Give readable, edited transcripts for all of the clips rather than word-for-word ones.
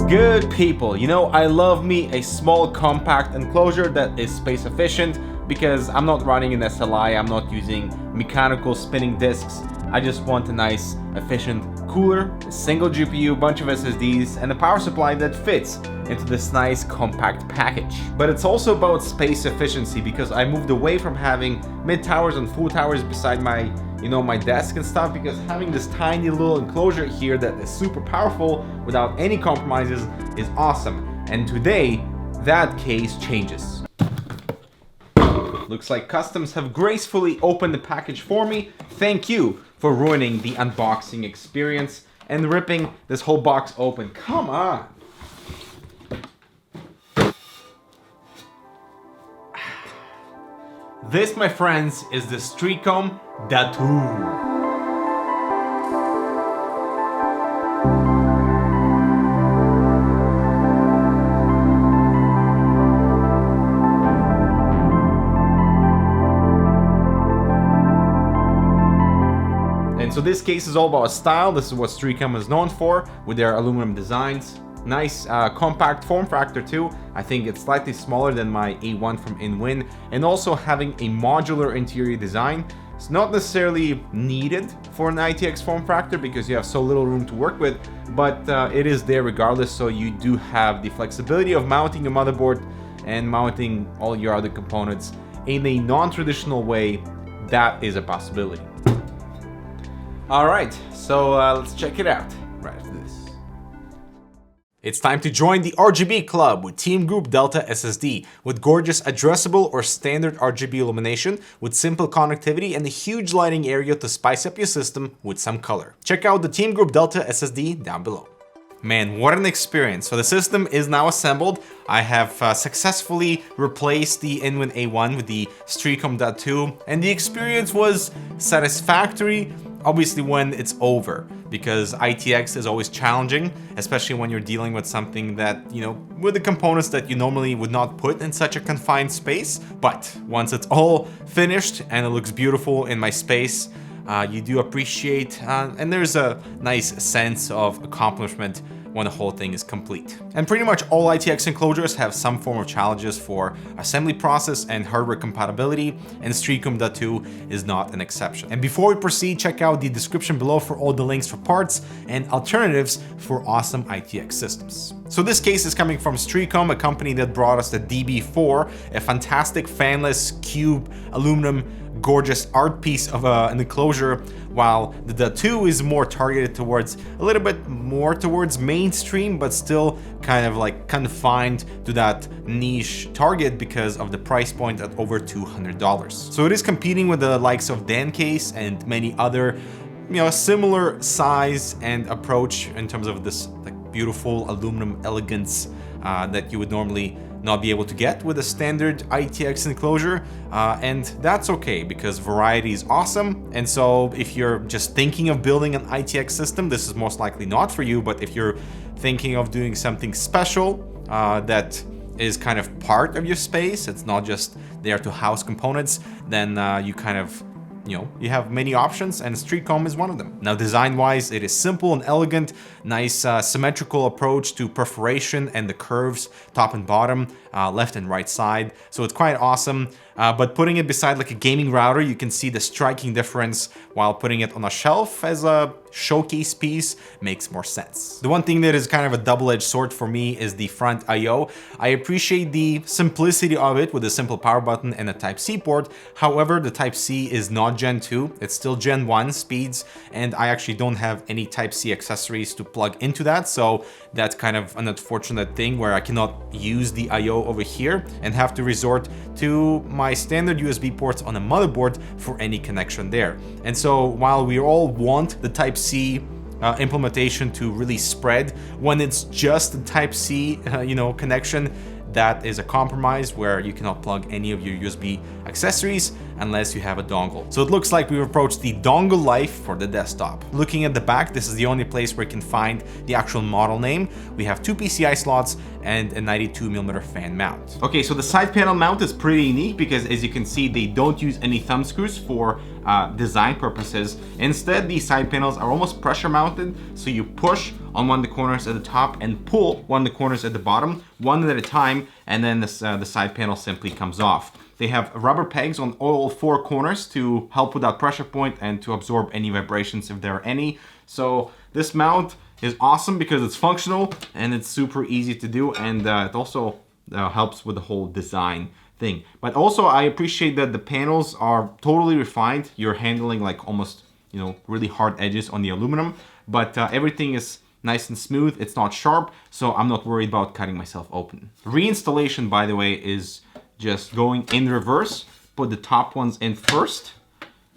good, people? You know, I love me a small compact enclosure that is space efficient because I'm not running an SLI, I'm not using mechanical spinning disks. I just want a nice, efficient cooler, a single GPU, bunch of SSDs, and a power supply that fits into this nice compact package. But it's also about space efficiency because I moved away from having mid towers and full towers beside my my desk and stuff, because having this tiny little enclosure here that is super powerful without any compromises is awesome. And today, that case changes. Looks like Customs have gracefully opened the package for me. Thank you for ruining the unboxing experience and ripping this whole box open. Come on. This, my friends, is the Streacom DA2. And so this case is all about style. This is what Streacom is known for with their aluminum designs. Nice compact form factor too. I think it's slightly smaller than my A1 from InWin, and also having a modular interior design. It's not necessarily needed for an ITX form factor because you have so little room to work with, but it is there regardless, so you do have the flexibility of mounting your motherboard and mounting all your other components in a non-traditional way. That is a possibility. Alright, so let's check it out right after this. It's time to join the RGB club with Team Group Delta SSD, with gorgeous addressable or standard RGB illumination, with simple connectivity and a huge lighting area to spice up your system with some color. Check out the Team Group Delta SSD down below. Man, what an experience. So the system is now assembled. I have successfully replaced the InWin A1 with the Streacom DA2, and the experience was satisfactory, obviously when it's over, because ITX is always challenging, especially when you're dealing with something that, with the components that you normally would not put in such a confined space. But once it's all finished and it looks beautiful in my space, you do appreciate, and there's a nice sense of accomplishment when the whole thing is complete. And pretty much all ITX enclosures have some form of challenges for assembly process and hardware compatibility, and Streacom DA2 is not an exception. And before we proceed, check out the description below for all the links for parts and alternatives for awesome ITX systems. So this case is coming from Streacom, a company that brought us the DB4, a fantastic fanless cube aluminum gorgeous art piece of an enclosure, while the DA2 is more targeted towards a little bit more towards mainstream, but still kind of like confined to that niche target because of the price point at over $200. So it is competing with the likes of Dan Case and many other similar size and approach in terms of this like beautiful aluminum elegance that you would normally not be able to get with a standard ITX enclosure, and that's okay because variety is awesome. And so if you're just thinking of building an ITX system, this is most likely not for you. But if you're thinking of doing something special that is kind of part of your space, it's not just there to house components, then you kind of you have many options, and Streacom is one of them. Now, design-wise, it is simple and elegant, nice symmetrical approach to perforation and the curves, top and bottom, left and right side. So it's quite awesome. But putting it beside like a gaming router, you can see the striking difference, while putting it on a shelf as a showcase piece makes more sense. The one thing that is kind of a double-edged sword for me is the front I/O. I appreciate the simplicity of it with a simple power button and a Type-C port. However, the Type-C is not Gen 2, it's still Gen 1 speeds, and I actually don't have any Type-C accessories to plug into that, so that's kind of an unfortunate thing where I cannot use the I/O over here and have to resort to my standard USB ports on a motherboard for any connection there. And so while we all want the Type-C implementation to really spread, when it's just the Type-C connection, that is a compromise where you cannot plug any of your USB accessories unless you have a dongle. So it looks like we've approached the dongle life for the desktop. Looking at the back, this is the only place where you can find the actual model name. We have 2 PCI slots and a 92mm fan mount. Okay, so the side panel mount is pretty unique because, as you can see, they don't use any thumb screws for design purposes. Instead, these side panels are almost pressure mounted, so you push on one of the corners at the top and pull one of the corners at the bottom, one at a time, and then the side panel simply comes off. They have rubber pegs on all 4 corners to help with that pressure point and to absorb any vibrations if there are any. So this mount is awesome because it's functional and it's super easy to do, and it also helps with the whole design thing. But also I appreciate that the panels are totally refined. You're handling like almost, you know, really hard edges on the aluminum, but everything is nice and smooth. It's not sharp, so I'm not worried about cutting myself open. Reinstallation, by the way, is just going in reverse. Put the top ones in first,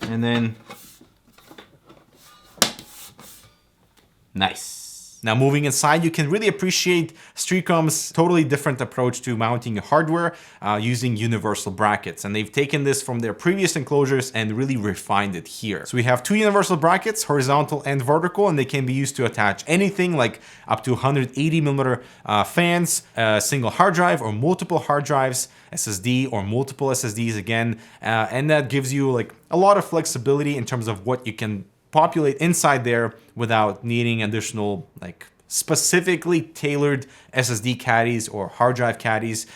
and then nice. Now moving inside, you can really appreciate Streacom's totally different approach to mounting hardware using universal brackets. And they've taken this from their previous enclosures and really refined it here. So we have 2 universal brackets, horizontal and vertical, and they can be used to attach anything like up to 180mm fans, a single hard drive or multiple hard drives, SSD or multiple SSDs again. And that gives you like a lot of flexibility in terms of what you can populate inside there without needing additional like specifically tailored SSD caddies or hard drive caddies,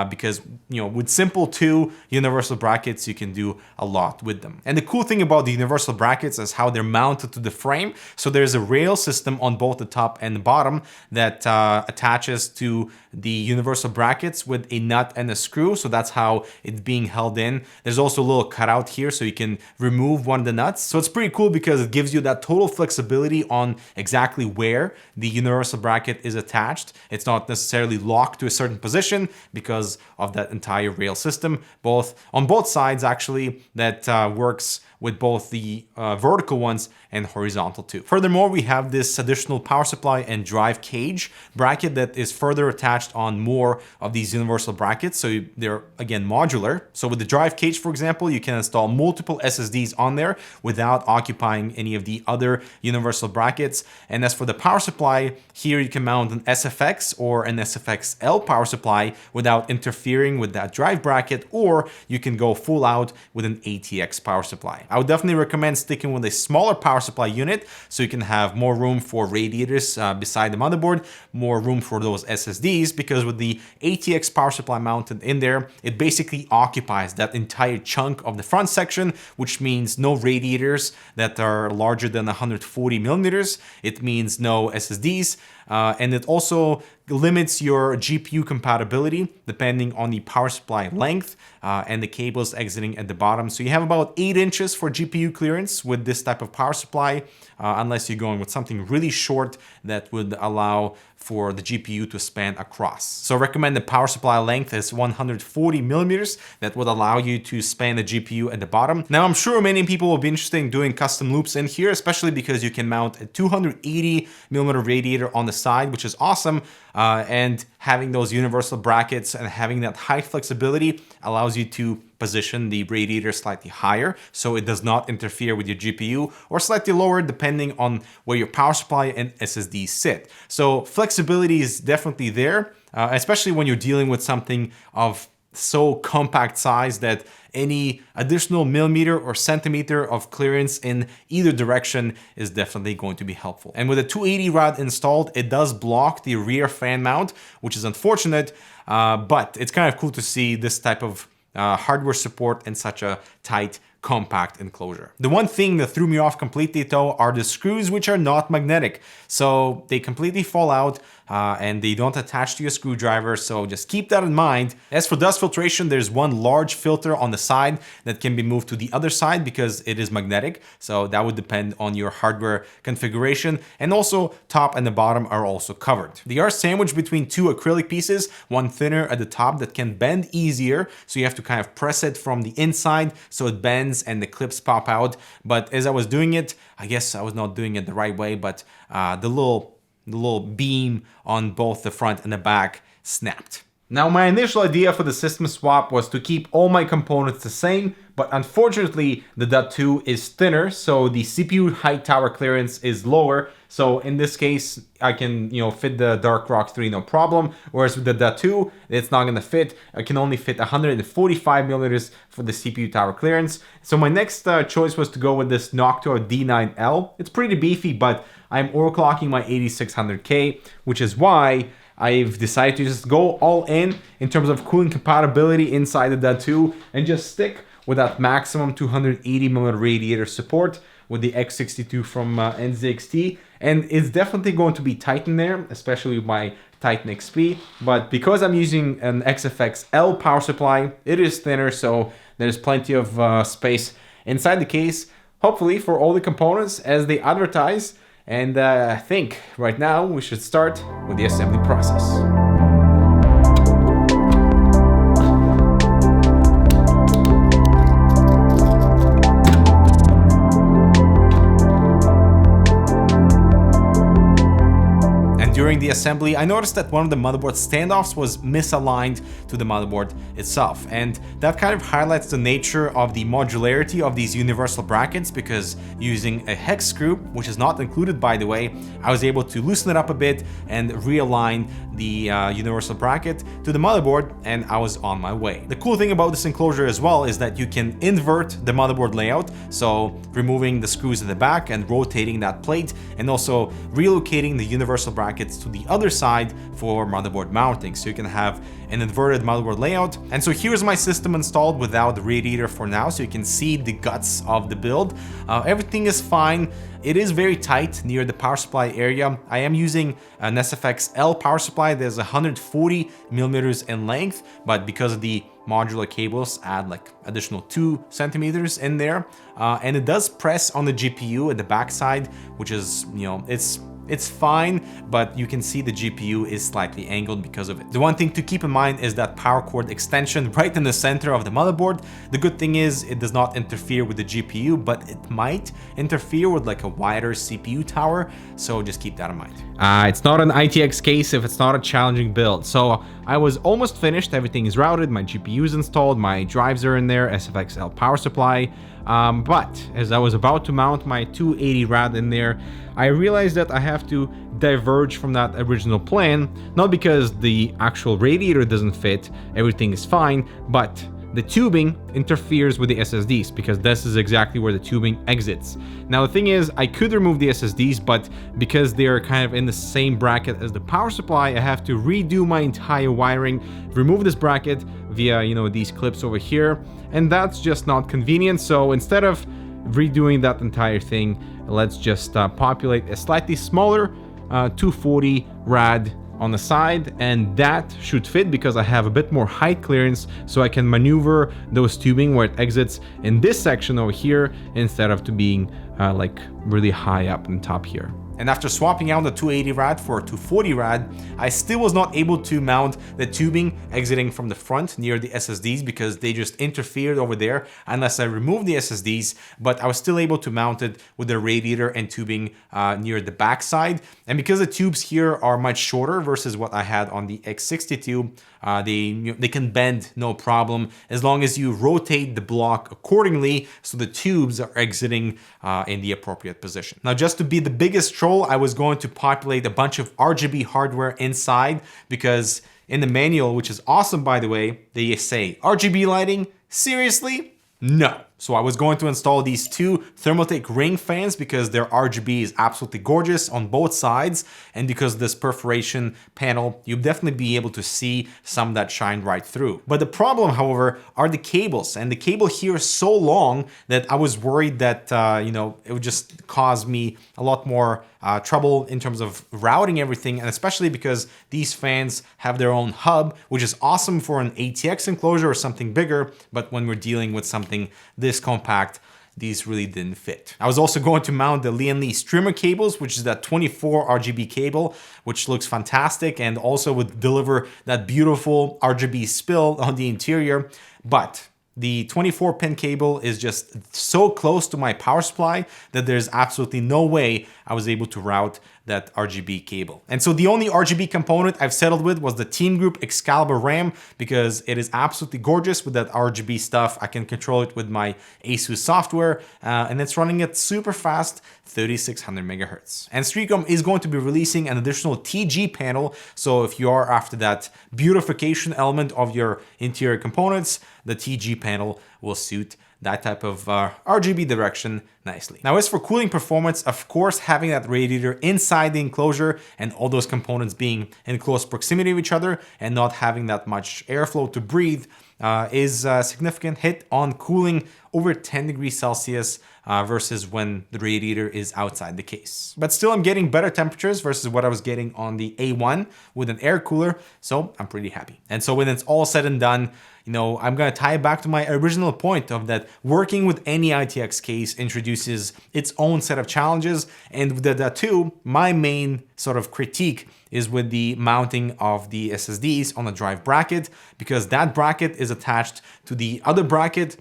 because, you know, with simple 2 universal brackets, you can do a lot with them. And the cool thing about the universal brackets is how they're mounted to the frame. So there's a rail system on both the top and the bottom that attaches to the universal brackets with a nut and a screw. So that's how it's being held in. There's also a little cutout here so you can remove one of the nuts. So it's pretty cool because it gives you that total flexibility on exactly where the universal bracket is attached. It's not necessarily locked to a certain position because of that entire rail system, on both sides actually, that works with both the vertical ones and horizontal too. Furthermore, we have this additional power supply and drive cage bracket that is further attached on more of these universal brackets. So they're again modular. So with the drive cage, for example, you can install multiple SSDs on there without occupying any of the other universal brackets. And as for the power supply, here you can mount an SFX or an SFXL power supply without interfering with that drive bracket, or you can go full out with an ATX power supply. I would definitely recommend sticking with a smaller power supply unit so you can have more room for radiators beside the motherboard, more room for those SSDs, because with the ATX power supply mounted in there, it basically occupies that entire chunk of the front section, which means no radiators that are larger than 140mm. It means no SSDs, and it also limits your GPU compatibility depending on the power supply length and the cables exiting at the bottom. So you have about 8 inches for GPU clearance with this type of power supply, unless you're going with something really short that would allow for the GPU to span across. So I recommend the power supply length is 140mm. That would allow you to span the GPU at the bottom. Now I'm sure many people will be interested in doing custom loops in here, especially because you can mount a 280mm radiator on the side, which is awesome. And having those universal brackets and having that high flexibility allows you to position the radiator slightly higher so it does not interfere with your GPU, or slightly lower depending on where your power supply and SSD sit. So flexibility is definitely there, especially when you're dealing with something of so compact size that any additional millimeter or centimeter of clearance in either direction is definitely going to be helpful. And with a 280 rod installed, it does block the rear fan mount, which is unfortunate, but it's kind of cool to see this type of hardware support in such a tight, compact enclosure. The one thing that threw me off completely though are the screws, which are not magnetic. So they completely fall out and they don't attach to your screwdriver. So just keep that in mind. As for dust filtration, there's one large filter on the side that can be moved to the other side because it is magnetic. So that would depend on your hardware configuration. And also top and the bottom are also covered. They are sandwiched between 2 acrylic pieces, one thinner at the top that can bend easier. So you have to kind of press it from the inside so it bends and the clips pop out. But as I was doing it, I guess I was not doing it the right way, but the little beam on both the front and the back snapped. Now, my initial idea for the system swap was to keep all my components the same, but unfortunately the DA2 is thinner, so the CPU height tower clearance is lower, So in this case, I can, fit the Dark Rock 3 no problem. Whereas with the DA2, it's not gonna fit. I can only fit 145 millimeters for the CPU tower clearance. So my next choice was to go with this Noctua D9L. It's pretty beefy, but I'm overclocking my 8600K, which is why I've decided to just go all in terms of cooling compatibility inside the DA2 and just stick with that maximum 280mm radiator support with the X62 from NZXT. And it's definitely going to be tight in there, especially with my Titan XP. But because I'm using an XFX L power supply, it is thinner, so there's plenty of space inside the case, hopefully for all the components as they advertise. And I think right now we should start with the assembly process. During the assembly, I noticed that one of the motherboard standoffs was misaligned to the motherboard itself, and that kind of highlights the nature of the modularity of these universal brackets, because using a hex screw, which is not included by the way, I was able to loosen it up a bit and realign the universal bracket to the motherboard, and I was on my way. The cool thing about this enclosure as well is that you can invert the motherboard layout, so removing the screws at the back and rotating that plate, and also relocating the universal brackets to the other side for motherboard mounting, so you can have an inverted motherboard layout. And so here's my system installed without the radiator for now, so you can see the guts of the build. Everything is fine. It is very tight near the power supply area. I am using an SFX L power supply. There's 140 millimeters in length, but because of the modular cables, add like additional 2 centimeters in there. And it does press on the GPU at the backside, which is, it's fine, but you can see the GPU is slightly angled because of it. The one thing to keep in mind is that power cord extension right in the center of the motherboard. The good thing is it does not interfere with the GPU, but it might interfere with like a wider CPU tower, so just keep that in mind. It's not an ITX case if it's not a challenging build. So I was almost finished, everything is routed, my GPU is installed, my drives are in there, SFX L power supply. But as I was about to mount my 280 rad in there, I realized that I have to diverge from that original plan, not because the actual radiator doesn't fit, everything is fine, but the tubing interferes with the SSDs, because this is exactly where the tubing exits. Now the thing is, I could remove the SSDs, but because they're kind of in the same bracket as the power supply, I have to redo my entire wiring, remove this bracket via, these clips over here, and that's just not convenient. So instead of redoing that entire thing, let's just populate a slightly smaller 240 rad on the side, and that should fit because I have a bit more height clearance, so I can maneuver those tubing where it exits in this section over here instead of to being like really high up on top here. And after swapping out the 280 rad for a 240 rad, I still was not able to mount the tubing exiting from the front near the SSDs because they just interfered over there unless I removed the SSDs, but I was still able to mount it with the radiator and tubing near the back side. And because the tubes here are much shorter versus what I had on the X62, they can bend no problem as long as you rotate the block accordingly so the tubes are exiting in the appropriate position. Now, just to be the biggest troll, I was going to populate a bunch of RGB hardware inside, because in the manual, which is awesome by the way, they say RGB lighting? Seriously? No. So I was going to install these 2 thermaltake ring fans because their RGB is absolutely gorgeous on both sides, and because of this perforation panel, you'll definitely be able to see some that shine right through. But the problem, however, are the cables, and the cable here is so long that I was worried that it would just cause me a lot more trouble in terms of routing everything, and especially because these fans have their own hub, which is awesome for an ATX enclosure or something bigger, but when we're dealing with something this compact, these really didn't fit. I was also going to mount the leonie streamer cables, which is that 24 RGB cable, which looks fantastic and also would deliver that beautiful RGB spill on the interior. But the 24-pin cable is just so close to my power supply that there's absolutely no way I was able to route that RGB cable. And so the only RGB component I've settled with was the Team Group Excalibur RAM, because it is absolutely gorgeous with that RGB stuff. I can control it with my ASUS software, and it's running at super fast 3600 megahertz. And Streacom is going to be releasing an additional TG panel, so if you are after that beautification element of your interior components, the TG panel will suit that type of RGB direction nicely. Now, as for cooling performance, of course, having that radiator inside the enclosure and all those components being in close proximity of each other and not having that much airflow to breathe is a significant hit on cooling over 10 degrees Celsius versus when the radiator is outside the case. But still, I'm getting better temperatures versus what I was getting on the A1 with an air cooler, so I'm pretty happy. And so when it's all said and done, you know, I'm gonna tie it back to my original point of that working with any ITX case introduces its own set of challenges, and with that too, my main sort of critique is with the mounting of the SSDs on the drive bracket, because that bracket is attached to the other bracket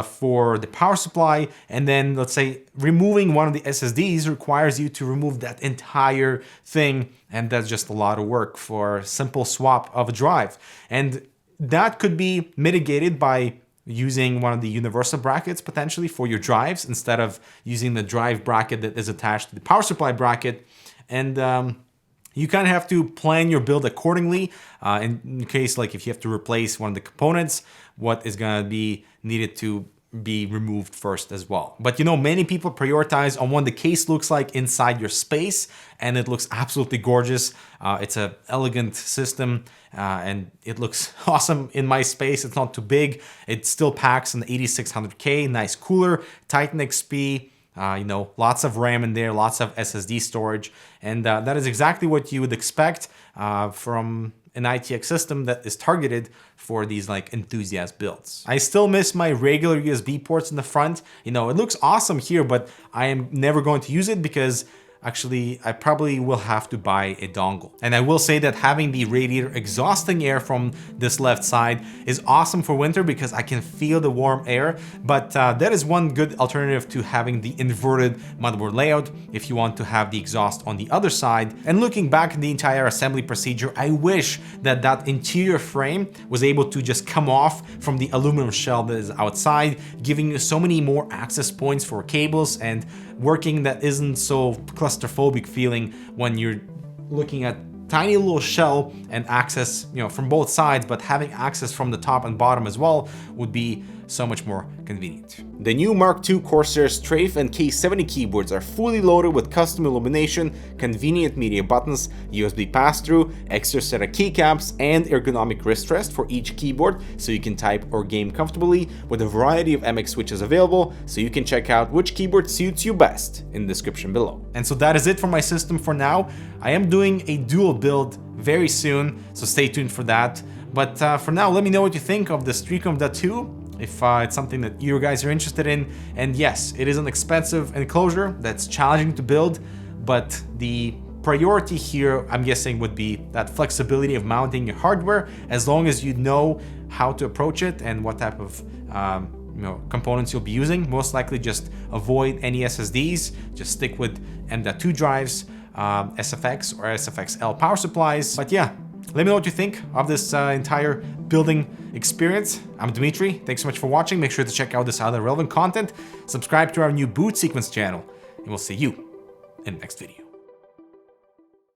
for the power supply, and then let's say removing one of the SSDs requires you to remove that entire thing, and that's just a lot of work for a simple swap of a drive. And that could be mitigated by using one of the universal brackets potentially for your drives instead of using the drive bracket that is attached to the power supply bracket. And you kind of have to plan your build accordingly in case, like, if you have to replace one of the components, what is going to be needed to be removed first as well. But you know, many people prioritize on what the case looks like inside your space, and it looks absolutely gorgeous. It's an elegant system and it looks awesome in my space. It's not too big. It still packs an 8600K, nice cooler, Titan XP, you know, lots of RAM in there, lots of SSD storage, and that is exactly what you would expect from an ITX system that is targeted for these like enthusiast builds. I still miss my regular USB ports in the front. You know, it looks awesome here, but I am never going to use it because actually I probably will have to buy a dongle. And I will say that having the radiator exhausting air from this left side is awesome for winter because I can feel the warm air, but that is one good alternative to having the inverted motherboard layout if you want to have the exhaust on the other side. And looking back at the entire assembly procedure, I wish that that interior frame was able to just come off from the aluminum shell that is outside, giving you so many more access points for cables and working that isn't so claustrophobic feeling when you're looking at tiny little shell and access, you know, from both sides, but having access from the top and bottom as well would be so much more convenient. The new Mark II Corsair Strafe and K70 keyboards are fully loaded with custom illumination, convenient media buttons, USB pass-through, extra set of keycaps, and ergonomic wrist rest for each keyboard so you can type or game comfortably, with a variety of MX switches available, so you can check out which keyboard suits you best in the description below. And so that is it for my system for now. I am doing a dual build very soon, so stay tuned for that. But for now, let me know what you think of the Streacom DA2, if it's something that you guys are interested in. And yes, it is an expensive enclosure that's challenging to build, but the priority here, I'm guessing, would be that flexibility of mounting your hardware, as long as you know how to approach it and what type of components you'll be using. Most likely just avoid any SSDs, just stick with M.2 drives, SFX or SFXL power supplies. But yeah, let me know what you think of this entire building experience. I'm Dmitry. Thanks so much for watching. Make sure to check out this other relevant content. Subscribe to our new boot sequence channel, and we'll see you in the next video.